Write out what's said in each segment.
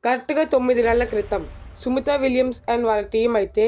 కరెక్ట్గా 9 నెలల క్రితం సుమిత విలియమ్స్ అండ్ వాళ్ళ టీం అయితే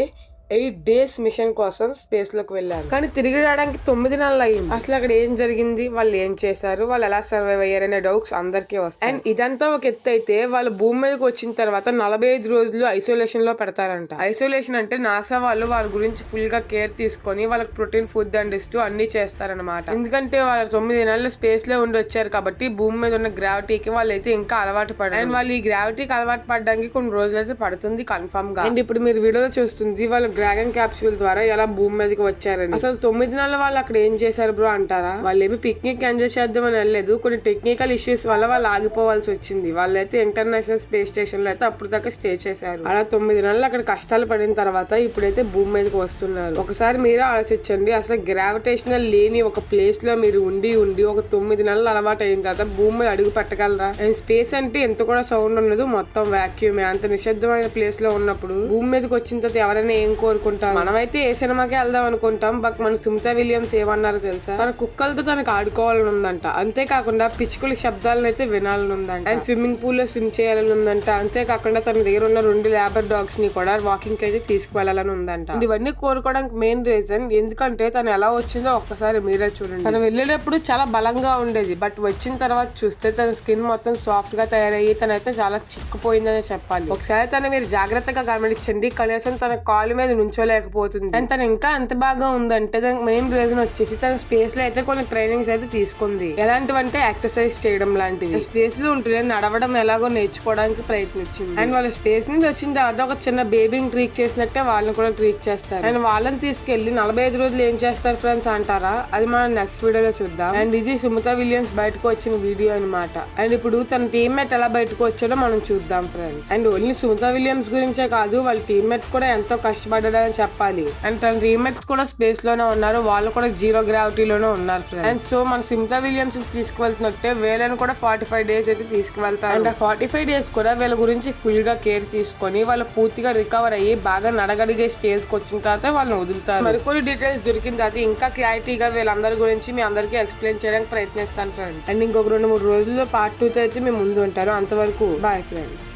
8 days మిషన్ కోసం స్పేస్ లోకి వెళ్ళారు. కానీ తిరిగి రావడానికి 9 నెలలు అయ్యింది. అసలు అక్కడ ఏం జరిగింది, వాళ్ళు ఏం చేశారు, వాళ్ళు ఎలా సర్వైవ్ అయ్యారనే డౌట్స్ అందరికీ వస్తాయి. అండ్ ఇదంతా ఒక ఎత్తు అయితే వాళ్ళు భూమి మీదకి వచ్చిన తర్వాత 45 రోజులు ఐసోలేషన్ లో పెడతారంట. ఐసోలేషన్ అంటే నాసా వాళ్ళు వాళ్ళ గురించి ఫుల్ గా కేర్ తీసుకొని వాళ్ళకి ప్రోటీన్ ఫుడ్ అందిస్తూ అన్ని చేస్తారనమాట. ఎందుకంటే వాళ్ళు 9 నెలలు స్పేస్ లో ఉండి వచ్చారు కాబట్టి భూమి మీద ఉన్న గ్రావిటీకి వాళ్ళైతే ఇంకా అలవాటు పడారు. అండ్ వాళ్ళు ఈ గ్రావిటీకి అలవాటు పడడానికి కొన్ని రోజులు అయితే పడుతుంది కన్ఫర్మ్ గా. అండ్ ఇప్పుడు మీరు వీడియోలో చూస్తుంది వాళ్ళు డ్రాగన్ క్యాప్సూల్ ద్వారా ఎలా భూమి మీదకి వచ్చారని. అసలు 9 నెలల వాళ్ళు అక్కడ ఏం చేశారు బ్రో అంటారా? వాళ్ళు ఏమి పిక్నిక్ ఎంజాయ్ చేద్దామని వెళ్ళలేదు. కొన్ని టెక్నికల్ ఇష్యూస్ వల్ల వాళ్ళు ఆగిపోవాల్సి వచ్చింది. వాళ్ళైతే ఇంటర్నేషనల్ స్పేస్ స్టేషన్ లో అయితే అప్పుడు దాకా స్టే చేశారు. అలా 9 నెలలు అక్కడ కష్టాలు పడిన తర్వాత ఇప్పుడైతే భూమి మీదకి వస్తున్నారు. ఒకసారి మీరే ఆలోచించండి, అసలు గ్రావిటేషనల్ లేని ఒక ప్లేస్ లో మీరు ఉండి ఒక 9 నెలలు అలవాటు అయిన తర్వాత భూమి మీద అడుగు పెట్టగలరా? అండ్ స్పేస్ అంటే ఎంత కూడా సౌండ్ ఉండదు, మొత్తం వాక్యూమే. అంత నిశ్శబ్దమైన ప్లేస్ లో ఉన్నప్పుడు భూమి మీదకి వచ్చిన తర్వాత ఎవరైనా ఏం కోరుకుంటాం? మనమైతే ఏ సినిమాకి వెళ్దాం అనుకుంటాం. బట్ మన సుమిత విలియమ్స్ ఏమన్నారో తెలుసా? తన కుక్కలతో తనకు ఆడుకోవాలని ఉందంట. అంతేకాకుండా పిచ్చుకల శబ్దాలను అయితే వినాలని ఉందంట. అండ్ స్విమ్మింగ్ పూల్ లో స్విమ్ చేయాలని ఉందంట. అంతేకాకుండా తన దగ్గర ఉన్న 2 లేబర్ డాగ్స్ ని కూడా వాకింగ్ అయితే తీసుకువెళ్లాలని ఉందంట. ఇవన్నీ కోరుకోవడానికి మెయిన్ రీజన్ ఎందుకంటే తను ఎలా వచ్చిందో ఒక్కసారి మీరే చూడండి. తను వెళ్ళేటప్పుడు చాలా బలంగా ఉండేది, బట్ వచ్చిన తర్వాత చూస్తే తన స్కిన్ మొత్తం సాఫ్ట్ గా తయారయ్యి తనైతే చాలా చిక్కుపోయిందనే చెప్పాలి. ఒకసారి తను మీరు జాగ్రత్తగా గమనించండి, కనీసం తన కాలు మీద నుంచోలేకపోతుంది. అండ్ తను ఇంకా ఎంత బాగా ఉందంటే దానికి మెయిన్ రీజన్ వచ్చేసి తన స్పేస్ లో అయితే కొన్ని ట్రైనింగ్స్ అయితే తీసుకుంది. ఎలాంటివంటే ఎక్సర్సైజ్ చేయడం లాంటివి. స్పేస్ లో ఉంటే నడవడం ఎలాగో నేర్చుకోవడానికి ప్రయత్నించింది. అండ్ వాళ్ళ స్పేస్ నుంచి వచ్చిన తర్వాత ఒక చిన్న బేబీని ట్రీట్ చేసినట్టే వాళ్ళని కూడా ట్రీట్ చేస్తారు. అండ్ వాళ్ళని తీసుకెళ్లి 45 రోజులు ఏం చేస్తారు ఫ్రెండ్స్ అంటారా? అది మనం నెక్స్ట్ వీడియోలో చూద్దాం. అండ్ ఇది సుమిత విలియమ్స్ బయటకు వచ్చిన వీడియో అనమాట. అండ్ ఇప్పుడు తన టీమ్మేట్ ఎలా బయటకు వచ్చాడో మనం చూద్దాం friends. And only Sumitha Williams గురించే కాదు, వాళ్ళ టీమ్మేట్ కూడా ఎంతో కష్టపడ్డాడని చెప్పాలి. అండ్ తన రీమేక్స్ కూడా స్పేస్ లోనే ఉన్నారు, వాళ్ళు కూడా 0 గ్రావిటీలోనే ఉన్నారు ఫ్రెండ్స్. అండ్ సో మన సుమిత విలియమ్స్ తీసుకువెళ్తున్నట్టే వీళ్ళని కూడా 45 days అయితే తీసుకువెళ్తారు. అండ్ 45 days కూడా వీళ్ళ గురించి ఫుల్ గా కేర్ తీసుకొని వాళ్ళు పూర్తిగా రికవర్ అయ్యి బాగా నడగడిగే స్టేజ్ కి వచ్చిన తర్వాత వాళ్ళని వదులుతారు. మరికొన్ని డీటెయిల్స్ దొరికిన తర్వాత ఇంకా క్లారిటీగా వీళ్ళందరి గురించి మీ అందరికీ ఎక్స్ప్లెయిన్ చేయడానికి ప్రయత్నిస్తాను ఫ్రెండ్స్. అండ్ ఇంకొక 2-3 రోజుల్లో పార్ట్ 2 తో అయితే మేము ముందు ఉంటారు. అంతవరకు బాయ్ ఫ్రెండ్స్.